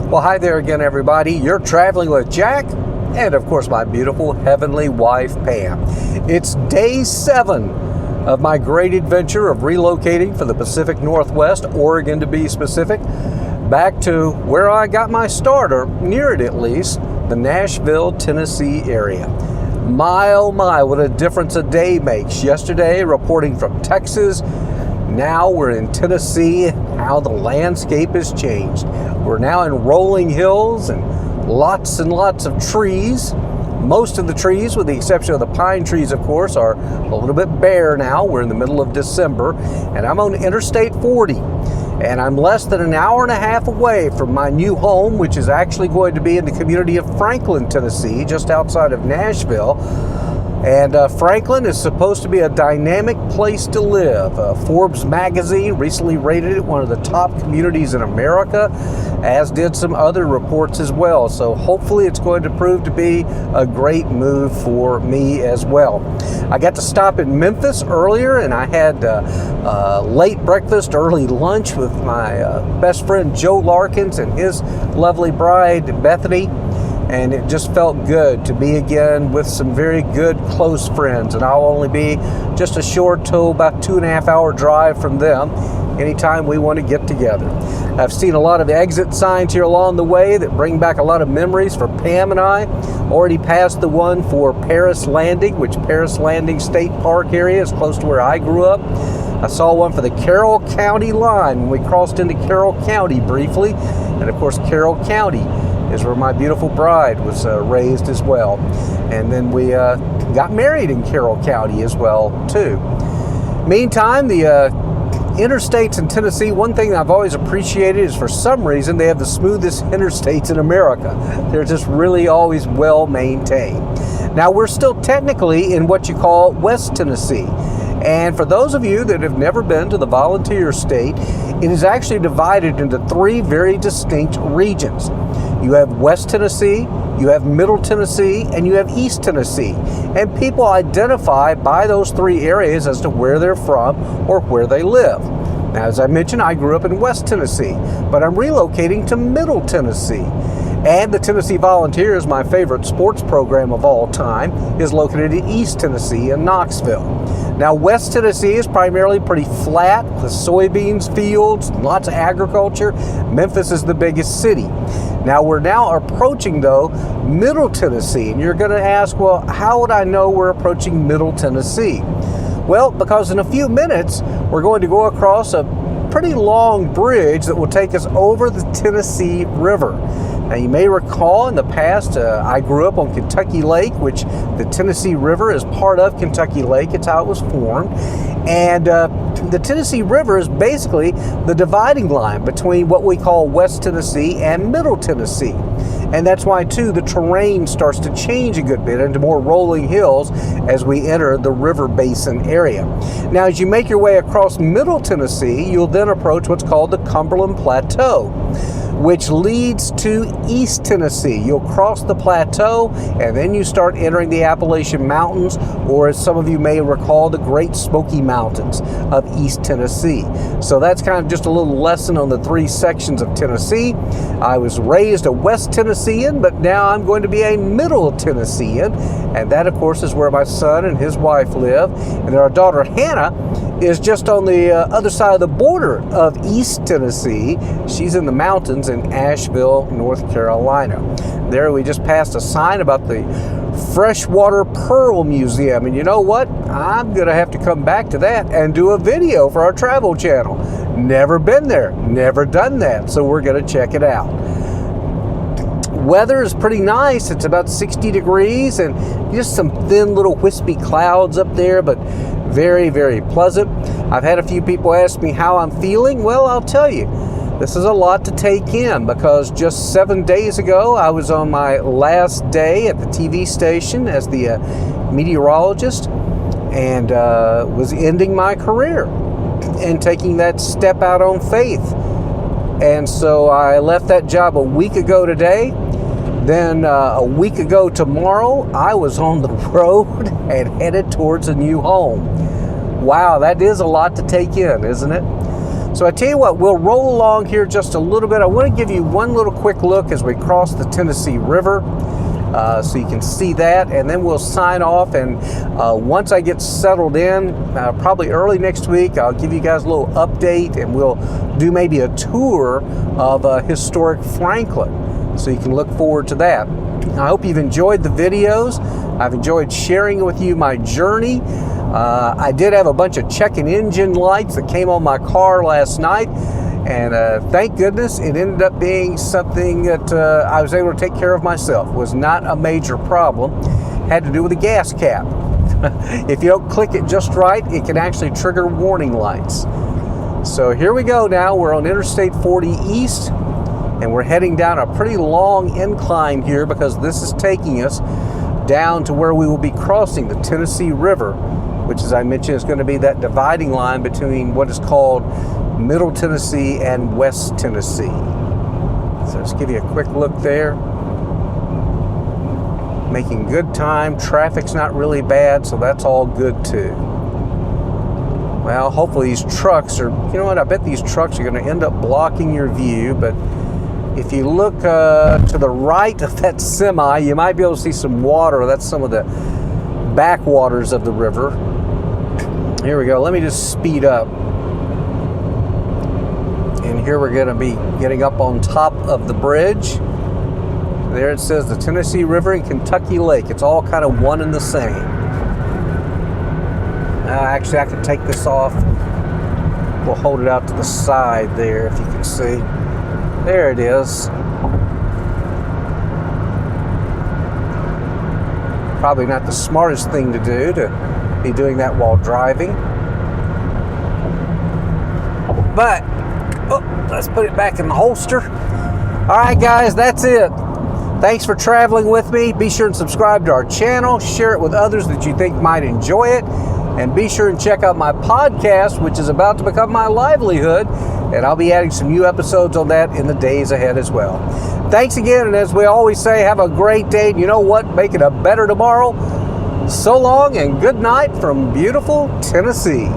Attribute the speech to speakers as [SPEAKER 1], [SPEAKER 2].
[SPEAKER 1] Well, hi there again, everybody. You're traveling with Jack and, of course, my beautiful heavenly wife, Pam. It's day 7 of my great adventure of relocating from the Pacific Northwest, Oregon to be specific, back to where I got my start, or near it at least, the Nashville, Tennessee area. My, oh my, what a difference a day makes. Yesterday, reporting from Texas. Now we're in Tennessee. How the landscape has changed. We're now in rolling hills and lots of trees. Most of the trees, with the exception of the pine trees, of course, are a little bit bare now. We're in the middle of December, and I'm on Interstate 40. And I'm less than an hour and a half away from my new home, which is actually going to be in the community of Franklin, Tennessee, just outside of Nashville. And Franklin is supposed to be a dynamic place to live. Forbes magazine recently rated it one of the top communities in America, as did some other reports as well. So hopefully it's going to prove to be a great move for me as well. I got to stop in Memphis earlier, and I had late breakfast, early lunch with my best friend Joe Larkins and his lovely bride Bethany. And it just felt good to be again with some very good close friends. And I'll only be just a short to about 2.5 hour drive from them anytime we want to get together. I've seen a lot of exit signs here along the way that bring back a lot of memories for Pam and I. Already passed the one for Paris Landing, which Paris Landing State Park area is close to where I grew up. I saw one for the Carroll County line when we crossed into Carroll County briefly. And of course, Carroll County is where my beautiful bride was raised as well. And then we got married in Carroll County as well, too. Meantime, the interstates in Tennessee, one thing I've always appreciated is for some reason they have the smoothest interstates in America. They're just really always well maintained. Now, we're still technically in what you call West Tennessee. And for those of you that have never been to the volunteer state, it is actually divided into 3 very distinct regions. You have West Tennessee, you have Middle Tennessee, and you have East Tennessee. And people identify by those 3 areas as to where they're from or where they live. Now, as I mentioned, I grew up in West Tennessee, but I'm relocating to Middle Tennessee. And the Tennessee Volunteers, my favorite sports program of all time, is located in East Tennessee in Knoxville. Now, West Tennessee is primarily pretty flat with soybeans fields, lots of agriculture. Memphis is the biggest city. Now, we're approaching, though, Middle Tennessee. And you're going to ask, well, how would I know we're approaching Middle Tennessee? Well, because in a few minutes, we're going to go across a pretty long bridge that will take us over the Tennessee River. Now, you may recall in the past, I grew up on Kentucky Lake, which the Tennessee River is part of Kentucky Lake. It's how it was formed. And the Tennessee River is basically the dividing line between what we call West Tennessee and Middle Tennessee. And that's why, too, the terrain starts to change a good bit into more rolling hills as we enter the river basin area. Now, as you make your way across Middle Tennessee, you'll then approach what's called the Cumberland Plateau, which leads to East Tennessee. You'll cross the plateau, and then you start entering the Appalachian Mountains, or as some of you may recall, the Great Smoky Mountains of East Tennessee. So that's kind of just a little lesson on the 3 sections of Tennessee. I was raised a West Tennessean, but now I'm going to be a Middle Tennessean, and that, of course, is where my son and his wife live. And our daughter, Hannah, is just on the other side of the border of East Tennessee. She's in the mountains in Asheville, North Carolina. There we just passed a sign about the Freshwater Pearl Museum. And you know what? I'm going to have to come back to that and do a video for our travel channel. Never been there, never done that, so we're going to check it out. Weather is pretty nice. It's about 60 degrees and just some thin little wispy clouds up there, but very, very pleasant. I've had a few people ask me how I'm feeling. Well, I'll tell you, this is a lot to take in because just 7 days ago, I was on my last day at the TV station as the meteorologist and was ending my career and taking that step out on faith. And so I left that job a week ago today. Then a week ago tomorrow, I was on the road and headed towards a new home. Wow, that is a lot to take in, isn't it? So I tell you what, we'll roll along here just a little bit. I want to give you one little quick look as we cross the Tennessee River, so you can see that, and then we'll sign off. And once I get settled in, probably early next week, I'll give you guys a little update, and we'll do maybe a tour of historic Franklin, so you can look forward to that. I hope you've enjoyed the videos. I've enjoyed sharing with you my journey. I did have a bunch of check engine lights that came on my car last night, and thank goodness it ended up being something that I was able to take care of myself. It was not a major problem. Had to do with the gas cap. If you don't click it just right, it can actually trigger warning lights. So here we go now. We're on Interstate 40 East, and we're heading down a pretty long incline here because this is taking us down to where we will be crossing the Tennessee River, which, as I mentioned, is going to be that dividing line between what is called Middle Tennessee and West Tennessee. So let's give you a quick look there. Making good time. Traffic's not really bad, so that's all good too. Well, hopefully these trucks are, you know what, I bet these trucks are going to end up blocking your view, but if you look to the right of that semi, you might be able to see some water. That's some of the backwaters of the river. Here we go. Let me just speed up. And here we're going to be getting up on top of the bridge. There it says the Tennessee River and Kentucky Lake. It's all kind of one and the same. Actually, I can take this off. We'll hold it out to the side there if you can see. There it is. Probably not the smartest thing to do, to be doing that while driving. But, let's put it back in the holster. All right, guys, that's it. Thanks for traveling with me. Be sure and subscribe to our channel. Share it with others that you think might enjoy it. And be sure and check out my podcast, which is about to become my livelihood. And I'll be adding some new episodes on that in the days ahead as well. Thanks again, and as we always say, have a great day. And you know what? Make it a better tomorrow. So long and good night from beautiful Tennessee.